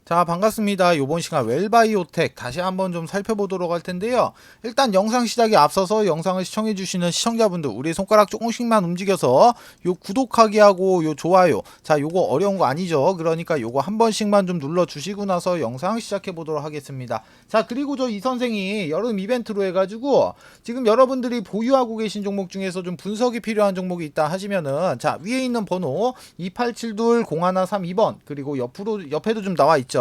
자, 반갑습니다. 요번 시간 웰바이오텍 다시 한번 좀 살펴보도록 할 텐데요. 일단 영상 시작에 앞서서 영상을 시청해주시는 시청자분들, 우리 손가락 조금씩만 움직여서 요 구독하기 하고 요 좋아요. 자, 요거 어려운 거 아니죠? 그러니까 요거 한 번씩만 좀 눌러주시고 나서 영상 시작해보도록 하겠습니다. 자, 그리고 저 이 선생이 여름 이벤트로 해가지고 지금 여러분들이 보유하고 계신 종목 중에서 좀 분석이 필요한 종목이 있다 하시면은, 자, 위에 있는 번호 2872-0132번 그리고 옆에도 좀 나와 있죠.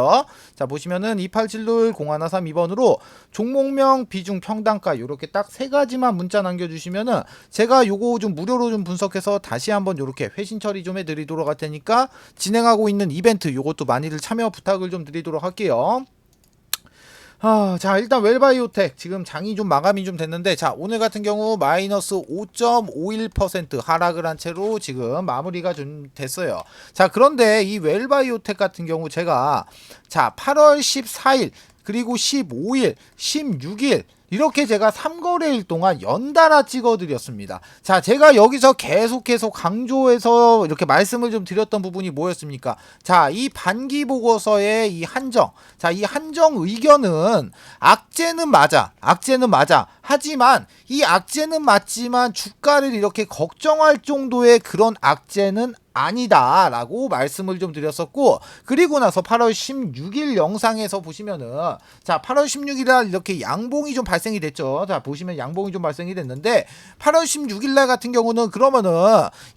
자, 보시면은 2872-0132번으로 종목명, 비중, 평단가 요렇게 딱 세 가지만 문자 남겨주시면은 제가 요거 좀 무료로 좀 분석해서 다시 한번 요렇게 회신 처리 좀 해드리도록 할 테니까, 진행하고 있는 이벤트 요것도 많이들 참여 부탁을 좀 드리도록 할게요. 자, 일단 웰바이오텍 지금 장이 좀 마감이 좀 됐는데, 자, 오늘 같은 경우 마이너스 5.51% 하락을 한 채로 지금 마무리가 좀 됐어요. 자, 그런데 이 웰바이오텍 같은 경우 제가, 자, 8월 14일 그리고 15일 16일 이렇게 제가 3거래일 동안 연달아 찍어드렸습니다. 자, 제가 여기서 계속해서 강조해서 이렇게 말씀을 좀 드렸던 부분이 뭐였습니까? 자, 이 반기 보고서의 이 한정. 자, 이 한정 의견은 악재는 맞아. 악재는 맞아. 하지만 이 악재는 맞지만 주가를 이렇게 걱정할 정도의 그런 악재는 아니다 라고 말씀을 좀 드렸었고, 그리고 나서 8월 16일 영상에서 보시면은, 자, 8월 16일날 이렇게 양봉이 좀 발생이 됐죠. 자, 보시면 양봉이 좀 발생이 됐는데, 8월 16일날 같은 경우는 그러면은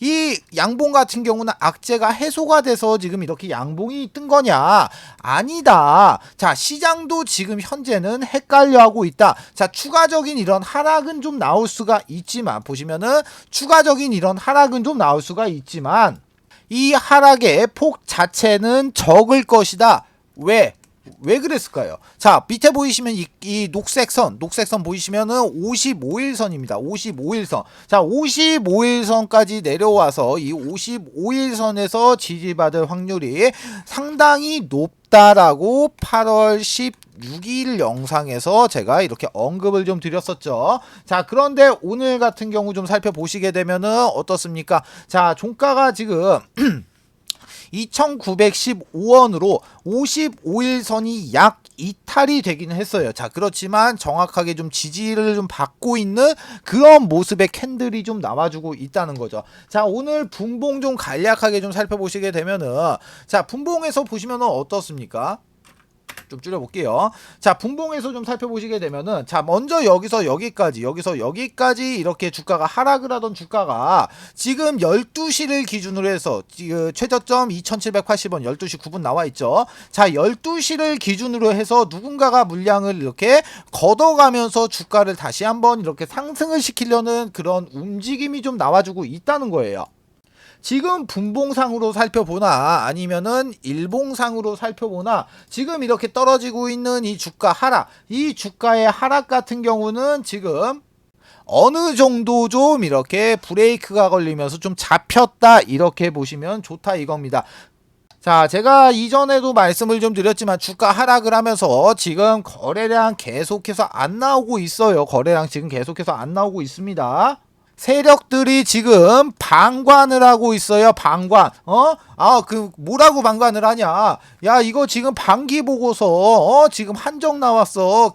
이 양봉 같은 경우는 악재가 해소가 돼서 지금 이렇게 양봉이 뜬 거냐? 아니다. 자, 시장도 지금 현재는 헷갈려하고 있다. 자, 추가적인 이런 하락은 좀 나올 수가 있지만, 보시면은 추가적인 이런 하락은 좀 나올 수가 있지만 이 하락의 폭 자체는 적을 것이다. 왜 그랬을까요? 자, 밑에 보이시면 이 녹색선 보이시면은 55일선입니다. 55일선. 자, 55일선까지 내려와서 이 55일선에서 지지받을 확률이 상당히 높다라고 8월 16일 영상에서 제가 이렇게 언급을 좀 드렸었죠. 자, 그런데 오늘 같은 경우 좀 살펴보시게 되면은 어떻습니까? 자, 종가가 지금 2915원으로 55일선이 약 이탈이 되긴 했어요. 자, 그렇지만 정확하게 좀 지지를 좀 받고 있는 그런 모습의 캔들이 좀 나와주고 있다는 거죠. 자, 오늘 분봉 좀 간략하게 좀 살펴보시게 되면은, 자, 분봉에서 보시면은 어떻습니까? 좀 줄여볼게요. 자, 분봉에서 좀 살펴보시게 되면은, 자, 먼저 여기서 여기까지 이렇게 주가가 하락을 하던 주가가 지금 12시를 기준으로 해서 최저점 2780원 12시 9분 나와 있죠. 자, 12시를 기준으로 해서 누군가가 물량을 이렇게 걷어가면서 주가를 다시 한번 이렇게 상승을 시키려는 그런 움직임이 좀 나와주고 있다는 거예요. 지금 분봉상으로 살펴보나 아니면은 일봉상으로 살펴보나 지금 이렇게 떨어지고 있는 이 주가 하락, 이 주가의 하락 같은 경우는 지금 어느 정도 좀 이렇게 브레이크가 걸리면서 좀 잡혔다, 이렇게 보시면 좋다 이겁니다. 자, 제가 이전에도 말씀을 좀 드렸지만 주가 하락을 하면서 지금 거래량 계속해서 안 나오고 있어요. 거래량 지금 계속해서 안 나오고 있습니다. 세력들이 지금 방관을 하고 있어요. 방관. 뭐라고 방관을 하냐? 야, 이거 지금 반기 보고서 지금 한정 나왔어.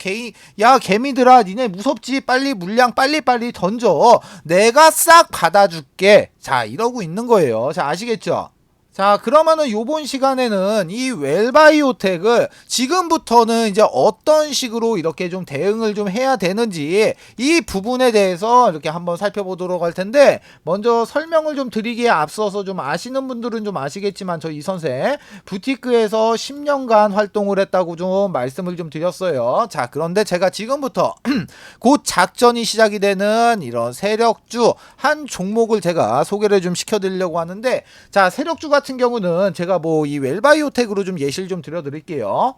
개미들아, 니네 무섭지? 빨리 물량 빨리 던져. 내가 싹 받아줄게. 자, 이러고 있는 거예요. 자, 아시겠죠? 자, 그러면은 요번 시간에는 이 웰바이오텍을 지금부터는 이제 어떤 식으로 이렇게 좀 대응을 좀 해야 되는지 이 부분에 대해서 이렇게 한번 살펴보도록 할 텐데, 먼저 설명을 좀 드리기에 앞서서 좀 아시는 분들은 좀 아시겠지만, 저 이 선생 부티크에서 10년간 활동을 했다고 좀 말씀을 좀 드렸어요. 자, 그런데 제가 지금부터 곧 작전이 시작이 되는 이런 세력주 한 종목을 제가 소개를 좀 시켜드리려고 하는데, 자, 세력주 같은 경우는 제가 뭐 이 웰바이오텍으로 좀 예시를 좀 드려드릴게요.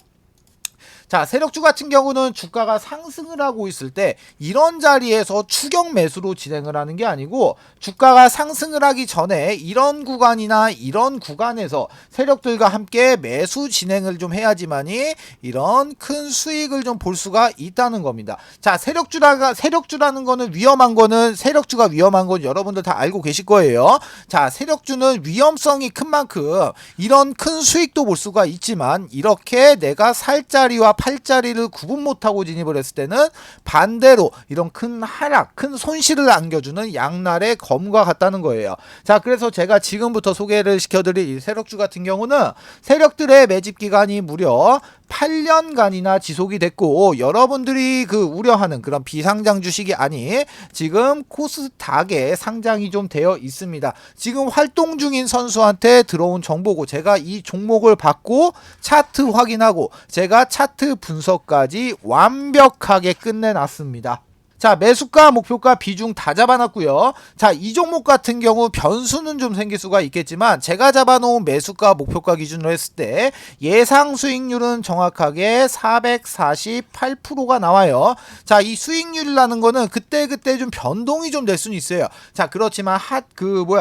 자, 세력주 같은 경우는 주가가 상승을 하고 있을 때 이런 자리에서 추격 매수로 진행을 하는 게 아니고 주가가 상승을 하기 전에 이런 구간이나 이런 구간에서 세력들과 함께 매수 진행을 좀 해야지만이 이런 큰 수익을 좀 볼 수가 있다는 겁니다. 자, 세력주라는 거는 위험한 거는 세력주가 위험한 건 여러분들 다 알고 계실 거예요. 자, 세력주는 위험성이 큰 만큼 이런 큰 수익도 볼 수가 있지만 이렇게 내가 살 자리와 팔 자리를 구분 못하고 진입을 했을 때는 반대로 이런 큰 하락, 큰 손실을 안겨주는 양날의 검과 같다는 거예요. 자, 그래서 제가 지금부터 소개를 시켜드릴 이 세력주 같은 경우는 세력들의 매집 기간이 무려 8년간이나 지속이 됐고 여러분들이 그 우려하는 그런 비상장 주식이 아닌 지금 코스닥에 상장이 좀 되어 있습니다. 지금 활동 중인 선수한테 들어온 정보고 제가 이 종목을 받고 차트 확인하고 제가 차트 분석까지 완벽하게 끝내놨습니다. 자, 매수가, 목표가, 비중 다 잡아놨고요. 자, 이 종목 같은 경우 변수는 좀 생길 수가 있겠지만 제가 잡아놓은 매수가, 목표가 기준으로 했을 때 예상 수익률은 정확하게 448%가 나와요. 자, 이 수익률이라는 거는 그때그때 좀 변동이 좀 될 수는 있어요. 자, 그렇지만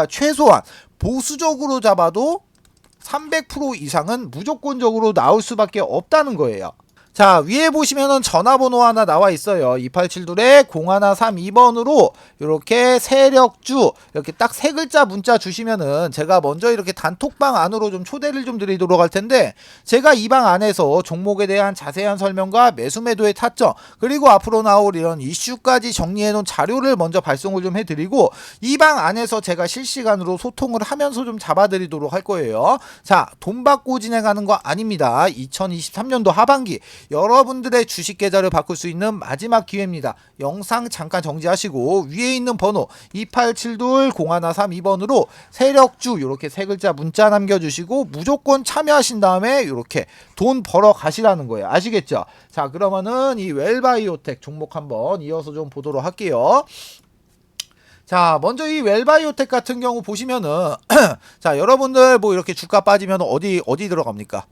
최소한 보수적으로 잡아도 300% 이상은 무조건적으로 나올 수밖에 없다는 거예요. 자, 위에 보시면은 전화번호 하나 나와 있어요. 2872-0132번으로 이렇게 세력주 이렇게 딱 세 글자 문자 주시면은 제가 먼저 이렇게 단톡방 안으로 좀 초대를 좀 드리도록 할 텐데 제가 이 방 안에서 종목에 대한 자세한 설명과 매수 매도의 타점 그리고 앞으로 나올 이런 이슈까지 정리해 놓은 자료를 먼저 발송을 좀 해드리고 이 방 안에서 제가 실시간으로 소통을 하면서 좀 잡아드리도록 할 거예요. 자, 돈 받고 진행하는 거 아닙니다. 2023년도 하반기 여러분들의 주식 계좌를 바꿀 수 있는 마지막 기회입니다. 영상 잠깐 정지하시고 위에 있는 번호 2872-0132번으로 세력주 이렇게 세 글자 문자 남겨주시고 무조건 참여하신 다음에 이렇게 돈 벌어 가시라는 거예요. 아시겠죠? 자, 그러면은 이 웰바이오텍 종목 한번 이어서 좀 보도록 할게요. 자, 먼저 이 웰바이오텍 같은 경우 보시면은 자, 여러분들 뭐 이렇게 주가 빠지면 어디 들어갑니까?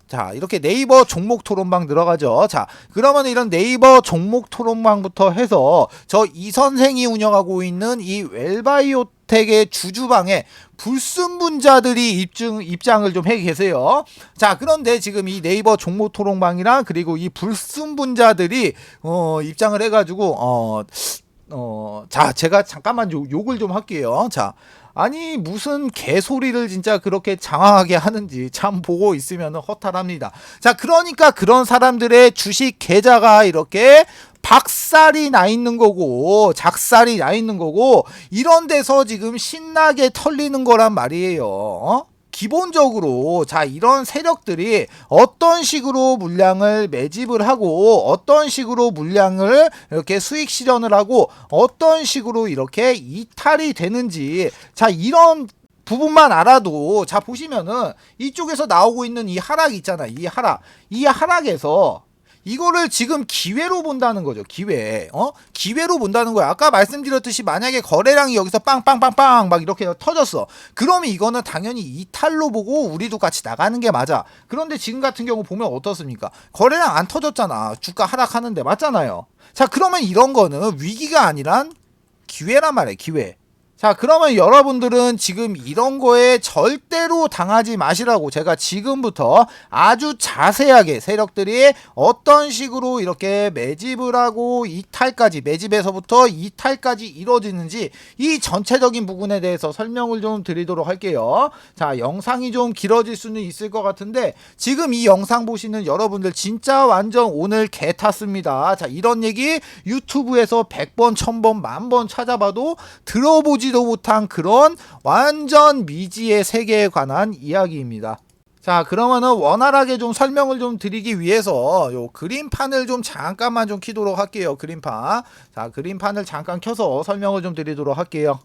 자, 이렇게 네이버 종목 토론방 들어가죠. 자, 그러면 이런 네이버 종목 토론방부터 해서 저 이 선생이 운영하고 있는 이 웰바이오텍의 주주방에 불순분자들이 입장을 좀 해 계세요. 자, 그런데 지금 이 네이버 종목 토론방이랑 그리고 이 불순분자들이 입장을 해가지고 자, 제가 잠깐만 욕을 좀 할게요. 자, 아니 무슨 개소리를 진짜 그렇게 장황하게 하는지 참 보고 있으면 허탈합니다. 자, 그러니까 그런 사람들의 주식 계좌가 이렇게 박살이 나 있는 거고 작살이 나 있는 거고 이런 데서 지금 신나게 털리는 거란 말이에요. 기본적으로 자, 이런 세력들이 어떤 식으로 물량을 매집을 하고 어떤 식으로 물량을 이렇게 수익 실현을 하고 어떤 식으로 이렇게 이탈이 되는지 자, 이런 부분만 알아도 자, 보시면은 이쪽에서 나오고 있는 이 하락 있잖아. 이 하락에서 이거를 지금 기회로 본다는 거죠. 기회로 본다는 거야. 아까 말씀드렸듯이 만약에 거래량이 여기서 빵빵빵빵 막 이렇게 터졌어. 그러면 이거는 당연히 이탈로 보고 우리도 같이 나가는 게 맞아. 그런데 지금 같은 경우 보면 어떻습니까? 거래량 안 터졌잖아. 주가 하락하는데 맞잖아요. 자, 그러면 이런 거는 위기가 아니란 기회란 말이에요. 기회. 자, 그러면 여러분들은 지금 이런 거에 절대로 당하지 마시라고 제가 지금부터 아주 자세하게 세력들이 어떤 식으로 이렇게 매집을 하고 이탈까지 매집에서부터 이탈까지 이루어지는지 이 전체적인 부분에 대해서 설명을 좀 드리도록 할게요. 자, 영상이 좀 길어질 수는 있을 것 같은데 지금 이 영상 보시는 여러분들 진짜 완전 오늘 개 탔습니다. 자, 이런 얘기 유튜브에서 100번, 1000번, 10,000번 찾아봐도 들어보지도 못한 그런 완전 미지의 세계에 관한 이야기입니다. 자, 그러면은 원활하게 좀 설명을 좀 드리기 위해서 요 그림판을 좀 잠깐만 좀 켜도록 할게요. 그림판. 자, 그림판을 잠깐 켜서 설명을 좀 드리도록 할게요.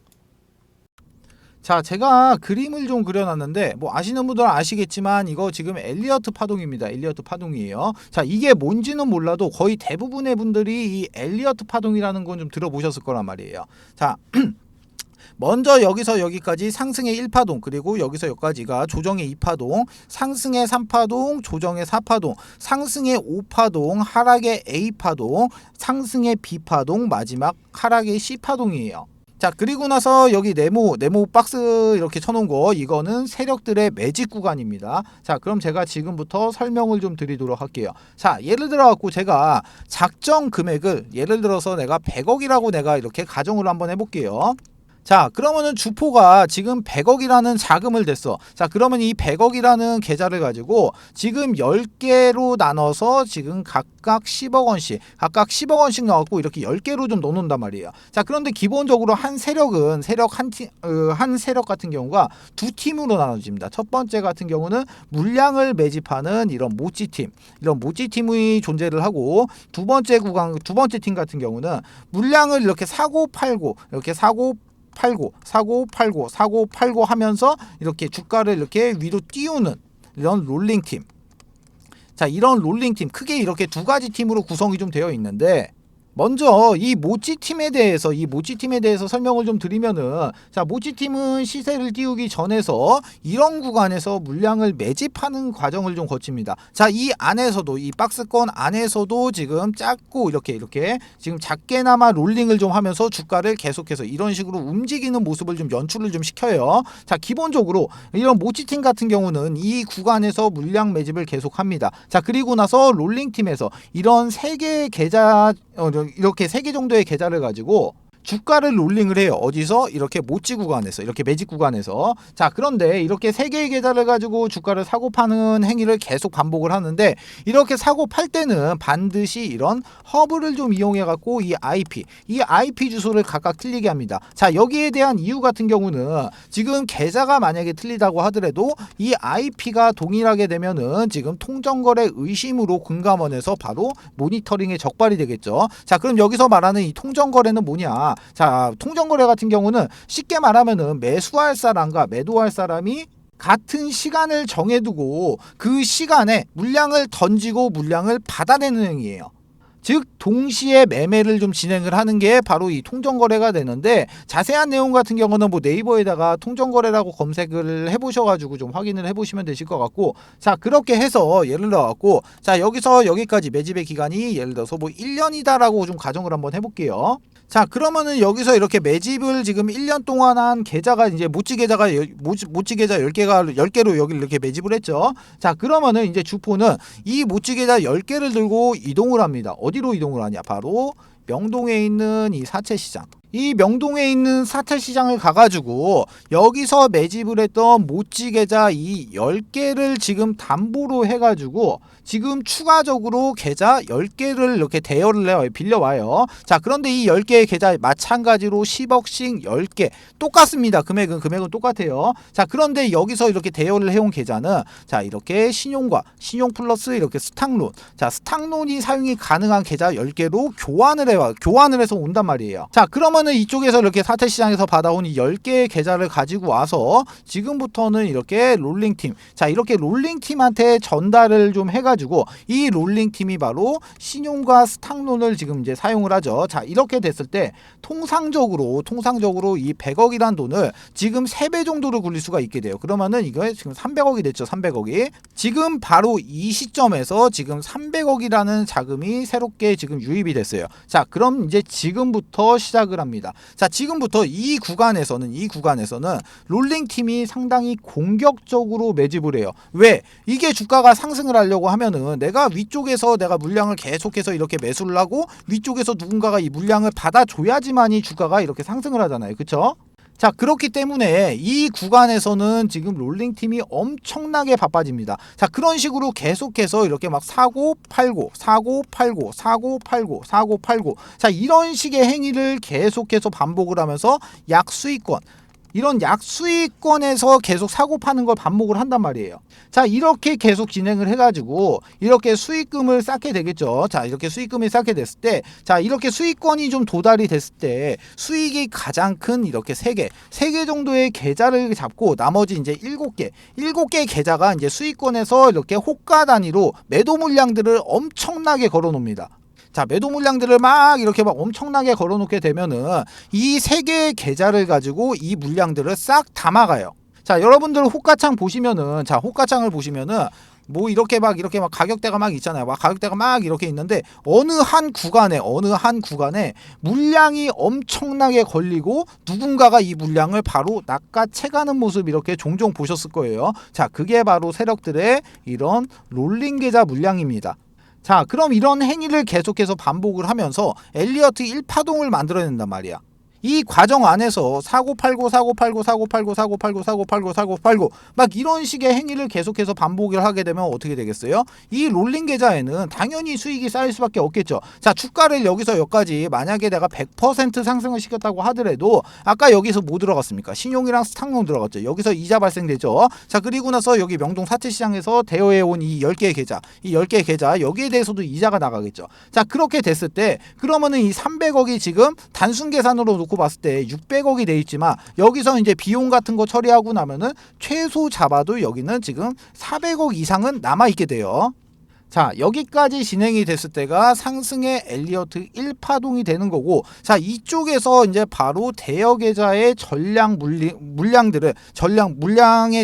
자, 제가 그림을 좀 그려놨는데 뭐 아시는 분들은 아시겠지만 이거 지금 엘리어트 파동입니다. 엘리어트 파동이에요. 자, 이게 뭔지는 몰라도 거의 대부분의 분들이 이 엘리어트 파동이라는 건 좀 들어보셨을 거란 말이에요. 자, 먼저 여기서 여기까지 상승의 1파동, 그리고 여기서 여기까지가 조정의 2파동, 상승의 3파동, 조정의 4파동, 상승의 5파동, 하락의 A파동, 상승의 B파동, 마지막 하락의 C파동이에요. 자, 그리고 나서 여기 네모 박스 이렇게 쳐놓은 거, 이거는 세력들의 매집 구간입니다. 자, 그럼 제가 지금부터 설명을 좀 드리도록 할게요. 자, 예를 들어 갖고 제가 작정 금액을, 예를 들어서 내가 100억이라고 내가 이렇게 가정을 한번 해볼게요. 자, 그러면은 주포가 지금 100억이라는 자금을 댔어. 자, 그러면 이 100억이라는 계좌를 가지고 지금 10개로 나눠서 지금 각각 10억 원씩 넣었고 이렇게 10개로 좀 넣어놓는단 말이에요. 자, 그런데 기본적으로 한 세력은 한 세력 같은 경우가 두 팀으로 나눠집니다. 첫 번째 같은 경우는 물량을 매집하는 이런 모찌팀이 존재를 하고, 두 번째 팀 같은 경우는 물량을 이렇게 사고 팔고 하면서 이렇게 주가를 이렇게 위로 띄우는 이런 롤링팀. 자, 이런 롤링팀, 크게 이렇게 두 가지 팀으로 구성이 좀 되어 있는데, 먼저 이 모찌팀에 대해서 설명을 좀 드리면은, 자, 모찌팀은 시세를 띄우기 전에서 이런 구간에서 물량을 매집하는 과정을 좀 거칩니다. 자, 이 안에서도, 이 박스권 안에서도 지금 작고 이렇게 지금 작게나마 롤링을 좀 하면서 주가를 계속해서 이런 식으로 움직이는 모습을 좀 연출을 좀 시켜요. 자, 기본적으로 이런 모찌팀 같은 경우는 이 구간에서 물량 매집을 계속합니다. 자, 그리고 나서 롤링팀에서 이런 세 개의 계좌, 이렇게 3개 정도의 계좌를 가지고 주가를 롤링을 해요. 어디서? 이렇게 모찌 구간에서, 이렇게 매집 구간에서. 자, 그런데 이렇게 3개의 계좌를 가지고 주가를 사고 파는 행위를 계속 반복을 하는데, 이렇게 사고 팔 때는 반드시 이런 허브를 좀 이용해 갖고 이 IP 주소를 각각 틀리게 합니다. 자, 여기에 대한 이유 같은 경우는 지금 계좌가 만약에 틀리다고 하더라도 이 IP가 동일하게 되면은 지금 통정거래 의심으로 금감원에서 바로 모니터링에 적발이 되겠죠. 자, 그럼 여기서 말하는 이 통정거래는 뭐냐? 자, 통정거래 같은 경우는 쉽게 말하면은 매수할 사람과 매도할 사람이 같은 시간을 정해두고 그 시간에 물량을 던지고 물량을 받아내는 행위예요. 즉 동시에 매매를 좀 진행을 하는 게 바로 이 통정거래가 되는데, 자세한 내용 같은 경우는 뭐 네이버에다가 통정거래라고 검색을 해보셔가지고 좀 확인을 해보시면 되실 것 같고, 자, 그렇게 해서 예를 들어 갖고, 자, 여기서 여기까지 매집의 기간이 예를 들어서 뭐 1년이다라고 좀 가정을 한번 해볼게요. 자, 그러면은 여기서 이렇게 매집을 지금 1년 동안 한 계좌가, 이제 모찌 계좌 10개로 여기를 이렇게 매집을 했죠. 자, 그러면은 이제 주포는 이 모찌 계좌 10개를 들고 이동을 합니다. 어디로 이동을 하냐? 바로 명동에 있는 이 사채시장. 이 명동에 있는 사채시장을 가가지고 여기서 매집을 했던 모찌 계좌 이 10개를 지금 담보로 해가지고 지금 추가적으로 계좌 10개를 이렇게 대여를 해요. 빌려와요. 자, 그런데 이 10개의 계좌 마찬가지로 10억씩 10개 똑같습니다. 금액은 똑같아요. 자, 그런데 여기서 이렇게 대여를 해온 계좌는, 자, 이렇게 신용 플러스 이렇게 스탁론, 자, 스탁론이 사용이 가능한 계좌 10개로 교환을 해서 온단 말이에요. 자, 그러면은 이쪽에서 이렇게 사채시장에서 받아온 이 10개의 계좌를 가지고 와서 지금부터는 이렇게 롤링팀, 자, 이렇게 롤링팀한테 전달을 좀 해가지고 이 롤링팀이 바로 신용과 스탁론을 지금 이제 사용을 하죠. 자, 이렇게 됐을 때 통상적으로 이 100억이란 돈을 지금 3배 정도로 굴릴 수가 있게 돼요. 그러면은 이거 지금 300억이 됐죠. 300억이 지금 바로 이 시점에서 지금 300억이라는 자금이 새롭게 지금 유입이 됐어요. 자, 그럼 이제 지금부터 시작을 합니다. 자, 지금부터 이 구간에서는 롤링팀이 상당히 공격적으로 매집을 해요. 왜? 이게 주가가 상승을 하려고 하면은 내가 위쪽에서 내가 물량을 계속해서 이렇게 매수를 하고 위쪽에서 누군가가 이 물량을 받아줘야지만이 주가가 이렇게 상승을 하잖아요. 그쵸? 자, 그렇기 때문에 이 구간에서는 지금 롤링팀이 엄청나게 바빠집니다. 자, 그런 식으로 계속해서 이렇게 막 사고 팔고 자, 이런 식의 행위를 계속해서 반복을 하면서 이런 약수익권에서 계속 사고 파는 걸 반복을 한단 말이에요. 자, 이렇게 계속 진행을 해가지고 이렇게 수익금을 쌓게 되겠죠. 자, 이렇게 수익금이 쌓게 됐을 때, 자, 이렇게 수익권이 좀 도달이 됐을 때 수익이 가장 큰 이렇게 3개 정도의 계좌를 잡고 나머지 이제 7개의 계좌가 이제 수익권에서 이렇게 호가 단위로 매도 물량들을 엄청나게 걸어 놓습니다. 자, 매도 물량들을 막 이렇게 막 엄청나게 걸어놓게 되면은 이 세 개의 계좌를 가지고 이 물량들을 싹 다 막아요. 자, 여러분들 호가창 보시면은, 자, 호가창을 보시면은 뭐 이렇게 막 가격대가 막 있잖아요. 막 가격대가 막 이렇게 있는데 어느 한 구간에 물량이 엄청나게 걸리고 누군가가 이 물량을 바로 낚아채가는 모습 이렇게 종종 보셨을 거예요. 자, 그게 바로 세력들의 이런 롤링 계좌 물량입니다. 자, 그럼 이런 행위를 계속해서 반복을 하면서 엘리어트 1파동을 만들어낸단 말이야. 이 과정 안에서 사고 팔고 막 이런 식의 행위를 계속해서 반복을 하게 되면 어떻게 되겠어요? 이 롤링 계좌에는 당연히 수익이 쌓일 수밖에 없겠죠. 자, 주가를 여기서 여기까지 만약에 내가 100% 상승을 시켰다고 하더라도 아까 여기서 뭐 들어갔습니까? 신용이랑 스탁용 들어갔죠. 여기서 이자 발생되죠. 자, 그리고 나서 여기 명동 사채시장에서 대여해온 이 10개의 계좌, 이 10개의 계좌 여기에 대해서도 이자가 나가겠죠. 자, 그렇게 됐을 때 그러면은 이 300억이 지금 단순 계산으로 놓고 봤을 때 600억이 돼 있지만 여기서 이제 비용 같은 거 처리하고 나면은 최소 잡아도 여기는 지금 400억 이상은 남아 있게 돼요. 자, 여기까지 진행이 됐을 때가 상승의 엘리어트 1파동이 되는 거고, 자, 이쪽에서 이제 바로 대여 계좌의 물량의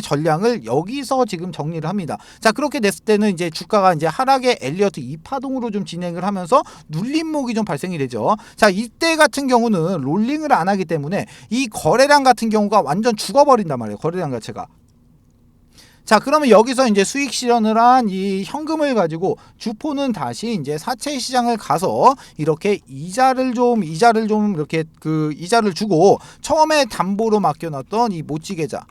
전량을 여기서 지금 정리를 합니다. 자, 그렇게 됐을 때는 이제 주가가 이제 하락의 엘리어트 2파동으로 좀 진행을 하면서 눌림목이 좀 발생이 되죠. 자, 이때 같은 경우는 롤링을 안 하기 때문에 이 거래량 같은 경우가 완전 죽어버린단 말이에요. 거래량 자체가. 자, 그러면 여기서 이제 수익 실현을 한 이 현금을 가지고 주포는 다시 이제 사채 시장을 가서 이렇게 이자를 좀 이렇게 이자를 주고 처음에 담보로 맡겨놨던 이 모찌 계좌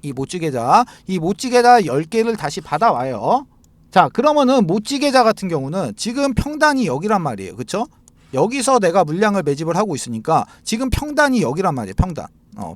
10개를 다시 받아와요. 자, 그러면은 모찌 계좌 같은 경우는 지금 평단이 여기란 말이에요. 그쵸? 여기서 내가 물량을 매집을 하고 있으니까 지금 평단이 여기란 말이에요.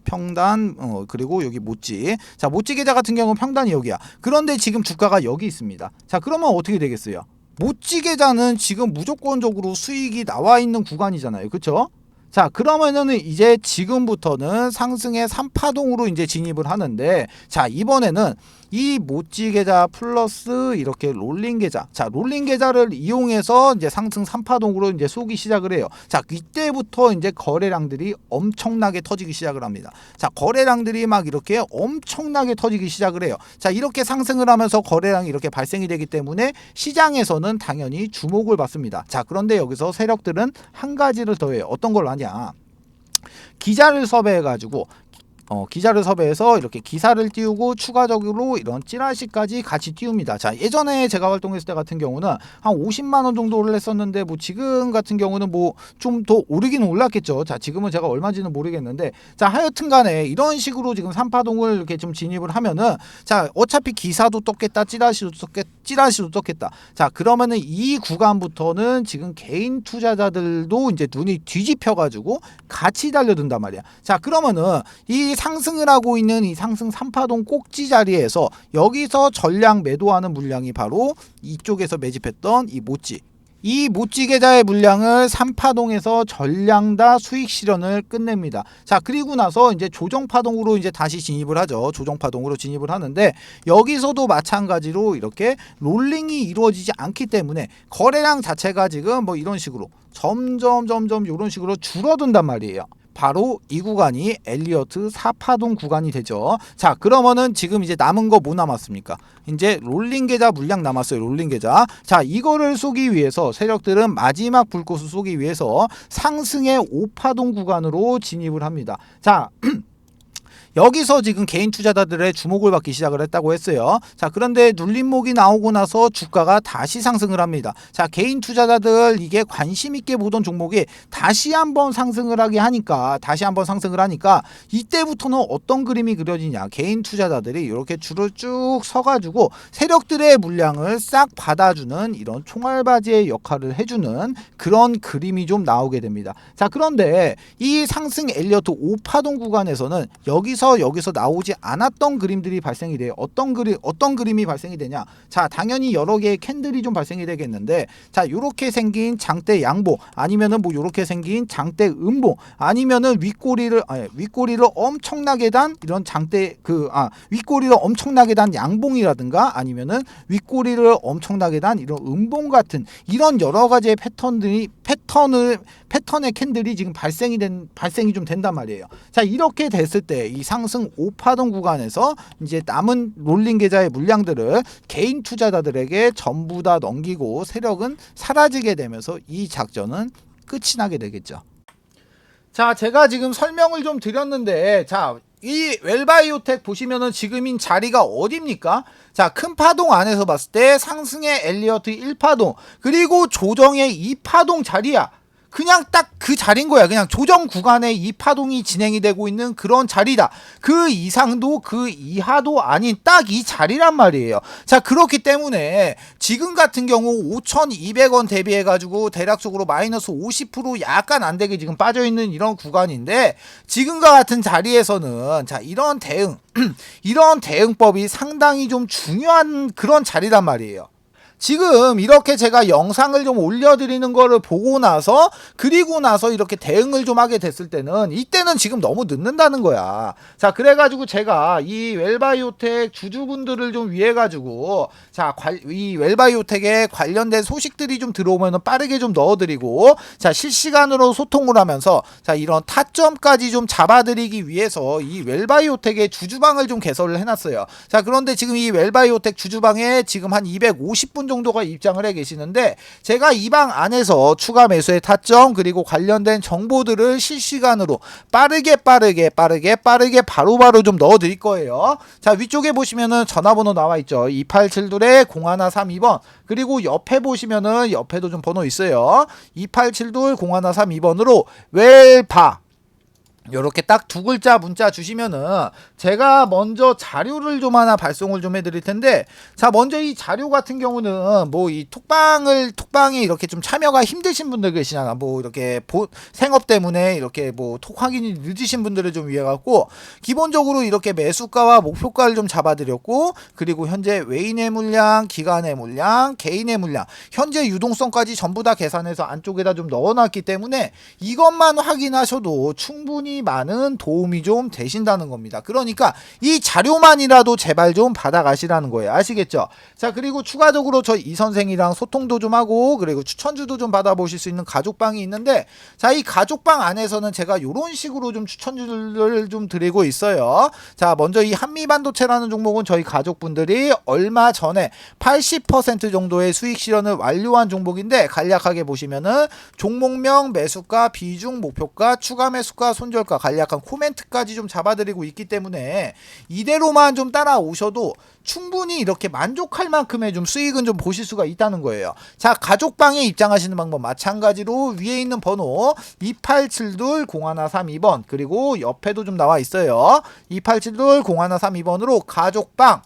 평단 그리고 여기 모찌. 자, 모찌 계좌 같은 경우는 평단이 여기야. 그런데 지금 주가가 여기 있습니다. 자, 그러면 어떻게 되겠어요? 모찌 계좌는 지금 무조건적으로 수익이 나와 있는 구간이잖아요. 그쵸? 자, 그러면은 이제 지금부터는 상승의 3파동으로 이제 진입을 하는데, 자, 이번에는 이 모찌 계좌 플러스 이렇게 롤링 계좌, 자, 롤링 계좌를 이용해서 이제 상승 3파동으로 이제 쏘기 시작을 해요. 자, 이때부터 이제 거래량들이 엄청나게 터지기 시작을 합니다. 자, 거래량들이 막 이렇게 엄청나게 터지기 시작을 해요. 자, 이렇게 상승을 하면서 거래량이 이렇게 발생이 되기 때문에 시장에서는 당연히 주목을 받습니다. 자, 그런데 여기서 세력들은 한 가지를 더해요. 어떤 걸 하냐? 기자를 섭외해가지고 기자를 섭외해서 이렇게 기사를 띄우고 추가적으로 이런 찌라시까지 같이 띄웁니다. 자, 예전에 제가 활동했을 때 같은 경우는 한 50만원 정도를 했었는데 뭐 지금 같은 경우는 뭐 좀 더 오르기는 올랐겠죠. 자, 지금은 제가 얼마인지는 모르겠는데, 자, 하여튼 간에 이런 식으로 지금 3파동을 이렇게 좀 진입을 하면은, 자, 어차피 기사도 떴겠다, 찌라시도 떴겠다. 자, 그러면은 이 구간부터는 지금 개인 투자자들도 이제 눈이 뒤집혀가지고 같이 달려든단 말이야. 자, 그러면은 이 상승을 하고 있는 이 상승 3파동 꼭지 자리에서 여기서 전량 매도하는 물량이 바로 이쪽에서 매집했던 이 모찌 계좌의 물량을 3파동에서 전량 다 수익 실현을 끝냅니다. 자, 그리고 나서 이제 조정파동으로 이제 다시 진입을 하죠. 조정파동으로 진입을 하는데 여기서도 마찬가지로 이렇게 롤링이 이루어지지 않기 때문에 거래량 자체가 지금 뭐 이런 식으로 점점 이런 식으로 줄어든단 말이에요. 바로 이 구간이 엘리어트 4파동 구간이 되죠. 자, 그러면은 지금 이제 남은 거 뭐 남았습니까? 이제 롤링 계좌 물량 남았어요. 롤링 계좌. 자, 이거를 쏘기 위해서 세력들은 마지막 불꽃을 쏘기 위해서 상승의 5파동 구간으로 진입을 합니다. 자, 여기서 지금 개인 투자자들의 주목을 받기 시작을 했다고 했어요. 자, 그런데 눌림목이 나오고 나서 주가가 다시 상승을 합니다. 자, 개인 투자자들 이게 관심 있게 보던 종목이 다시 한번 상승을 하니까 이때부터는 어떤 그림이 그려지냐? 개인 투자자들이 이렇게 줄을 쭉 서가지고 세력들의 물량을 싹 받아주는 이런 총알바지의 역할을 해주는 그런 그림이 좀 나오게 됩니다. 자, 그런데 이 상승 엘리어트 5파동 구간에서는 여기서 해서 여기서 나오지 않았던 그림들이 발생이 돼요. 어떤 그림이 발생이 되냐? 자, 당연히 여러 개의 캔들이 좀 발생이 되겠는데, 자, 요렇게 생긴 장대 양봉, 아니면은 뭐 요렇게 생긴 장대 음봉, 아니면은 윗꼬리를 엄청나게 단 이런 장대 윗꼬리를 엄청나게 단 양봉이라든가, 아니면은 윗꼬리를 엄청나게 단 이런 음봉 같은 이런 여러 가지의 패턴의 캔들이 지금 발생이 좀 된단 말이에요. 자, 이렇게 됐을 때 이 상승 5파동 구간에서 이제 남은 롤링 계좌의 물량들을 개인 투자자들에게 전부 다 넘기고 세력은 사라지게 되면서 이 작전은 끝이 나게 되겠죠. 자, 제가 지금 설명을 좀 드렸는데, 자, 이 웰바이오텍 보시면은 지금인 자리가 어딥니까? 자, 큰 파동 안에서 봤을 때 상승의 엘리어트 1파동, 그리고 조정의 2파동 자리야. 그냥 딱 그 자리인 거야. 그냥 조정 구간에 이 파동이 진행이 되고 있는 그런 자리다. 그 이상도 그 이하도 아닌 딱 이 자리란 말이에요. 자, 그렇기 때문에 지금 같은 경우 5,200원 대비해 가지고 대략적으로 마이너스 50% 약간 안 되게 지금 빠져 있는 이런 구간인데, 지금과 같은 자리에서는 자, 이런 대응법이 상당히 좀 중요한 그런 자리란 말이에요. 지금 이렇게 제가 영상을 좀 올려드리는 거를 보고 나서, 그리고 나서 이렇게 대응을 좀 하게 됐을 때는, 이때는 지금 너무 늦는다는 거야. 자, 그래가지고 제가 이 웰바이오텍 주주분들을 좀 위해 가지고, 자, 이 웰바이오텍에 관련된 소식들이 좀 들어오면 빠르게 좀 넣어드리고, 자, 실시간으로 소통을 하면서, 자, 이런 타점까지 좀 잡아드리기 위해서 이 웰바이오텍의 주주방을 좀 개설을 해놨어요. 자, 그런데 지금 이 웰바이오텍 주주방에 지금 한 250분 정도가 입장을 해 계시는데, 제가 이 방 안에서 추가 매수의 타점 그리고 관련된 정보들을 실시간으로 빠르게 바로바로 좀 넣어 드릴 거예요. 자, 위쪽에 보시면은 전화번호 나와 있죠. 2872-0132번. 그리고 옆에 보시면은 옆에도 좀 번호 있어요. 2872-0132번으로 웰바 요렇게 딱 두 글자 문자 주시면은 제가 먼저 자료를 좀 하나 발송을 좀 해드릴 텐데, 자, 먼저 이 자료 같은 경우는 뭐 이 톡방에 이렇게 좀 참여가 힘드신 분들 계시잖아. 뭐 이렇게 생업 때문에 이렇게 뭐 톡 확인이 늦으신 분들을 좀 위해 갖고 기본적으로 이렇게 매수가와 목표가를 좀 잡아드렸고, 그리고 현재 외인의 물량, 기관의 물량, 개인의 물량, 현재 유동성까지 전부 다 계산해서 안쪽에다 좀 넣어놨기 때문에 이것만 확인하셔도 충분히 많은 도움이 좀 되신다는 겁니다. 그러니까 이 자료만이라도 제발 좀 받아가시라는 거예요. 아시겠죠? 자, 그리고 추가적으로 저 이 선생이랑 소통도 좀 하고, 그리고 추천주도 좀 받아보실 수 있는 가족방이 있는데, 자, 이 가족방 안에서는 제가 이런 식으로 좀 추천주를 좀 드리고 있어요. 자, 먼저 이 한미반도체라는 종목은 저희 가족분들이 얼마 전에 80% 정도의 수익 실현을 완료한 종목인데, 간략하게 보시면은 종목명, 매수가, 비중, 목표가, 추가 매수가, 손절가, 간략한 코멘트까지 좀 잡아드리고 있기 때문에 이대로만 좀 따라오셔도 충분히 이렇게 만족할 만큼의 좀 수익은 좀 보실 수가 있다는 거예요. 자, 가족방에 입장하시는 방법 마찬가지로 위에 있는 번호 2872-0132번, 그리고 옆에도 좀 나와 있어요. 2872-0132번으로 가족방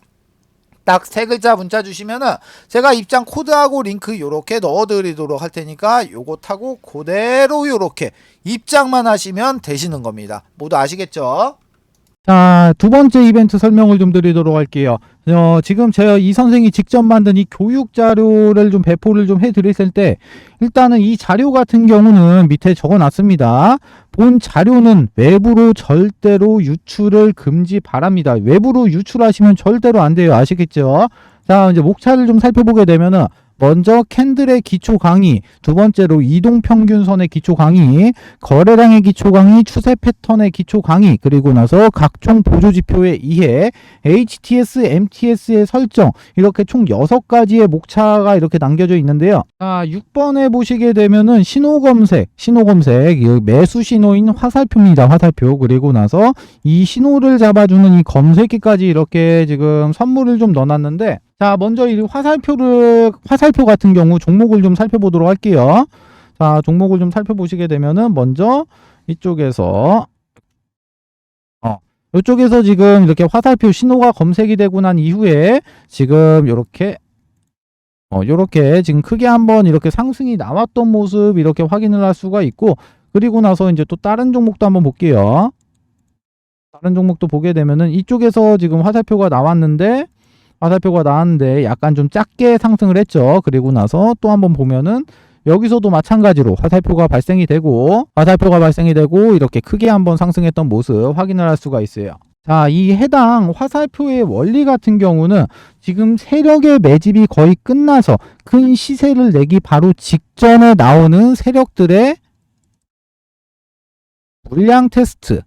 딱 세 글자 문자 주시면은 제가 입장 코드하고 링크 요렇게 넣어드리도록 할 테니까 요거 타고 그대로 요렇게 입장만 하시면 되시는 겁니다. 모두 아시겠죠? 자, 두 번째 이벤트 설명을 좀 드리도록 할게요. 지금 제가 이 선생이 직접 만든 이 교육 자료를 좀 배포를 좀 해드렸을 때, 일단은 이 자료 같은 경우는 밑에 적어 놨습니다. 본 자료는 외부로 절대로 유출을 금지 바랍니다. 외부로 유출하시면 절대로 안 돼요. 아시겠죠? 자, 이제 목차를 좀 살펴보게 되면은, 먼저 캔들의 기초 강의, 두 번째로 이동평균선의 기초 강의, 거래량의 기초 강의, 추세 패턴의 기초 강의, 그리고 나서 각종 보조지표의 이해, HTS, MTS의 설정, 이렇게 총 6가지의 목차가 이렇게 남겨져 있는데요. 자, 6번에 보시게 되면은 신호검색, 매수 신호인 화살표입니다. 화살표. 그리고 나서 이 신호를 잡아주는 이 검색기까지 이렇게 지금 선물을 좀 넣어놨는데, 자, 먼저 이 화살표 같은 경우 종목을 좀 살펴보도록 할게요. 자, 종목을 좀 살펴보시게 되면은 먼저 이쪽에서 이쪽에서 지금 이렇게 화살표 신호가 검색이 되고 난 이후에 지금 요렇게 지금 크게 한번 이렇게 상승이 나왔던 모습 이렇게 확인을 할 수가 있고, 그리고 나서 이제 또 다른 종목도 한번 볼게요. 다른 종목도 보게 되면은 이쪽에서 지금 화살표가 나왔는데 약간 좀 작게 상승을 했죠. 그리고 나서 또 한번 보면은 여기서도 마찬가지로 화살표가 발생이 되고 이렇게 크게 한번 상승했던 모습 확인을 할 수가 있어요. 자, 이 해당 화살표의 원리 같은 경우는 지금 세력의 매집이 거의 끝나서 큰 시세를 내기 바로 직전에 나오는 세력들의 물량 테스트,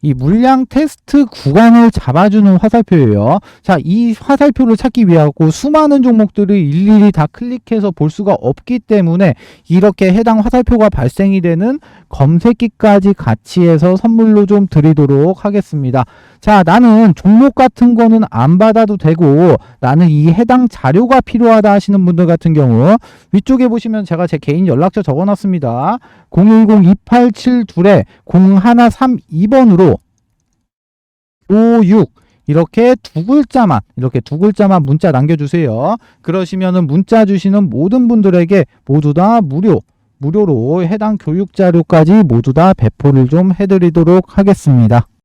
이 물량 테스트 구간을 잡아주는 화살표예요. 자, 이 화살표를 찾기 위하고 수많은 종목들을 일일이 다 클릭해서 볼 수가 없기 때문에 이렇게 해당 화살표가 발생이 되는 검색기까지 같이 해서 선물로 좀 드리도록 하겠습니다. 자, 나는 종목 같은 거는 안 받아도 되고 나는 이 해당 자료가 필요하다 하시는 분들 같은 경우 위쪽에 보시면 제가 제 개인 연락처 적어놨습니다. 010-2872-0132번으로 교육 이렇게 두 글자만 문자 남겨주세요. 그러시면은 문자 주시는 모든 분들에게 모두 다 무료로 해당 교육 자료까지 모두 다 배포를 좀 해드리도록 하겠습니다.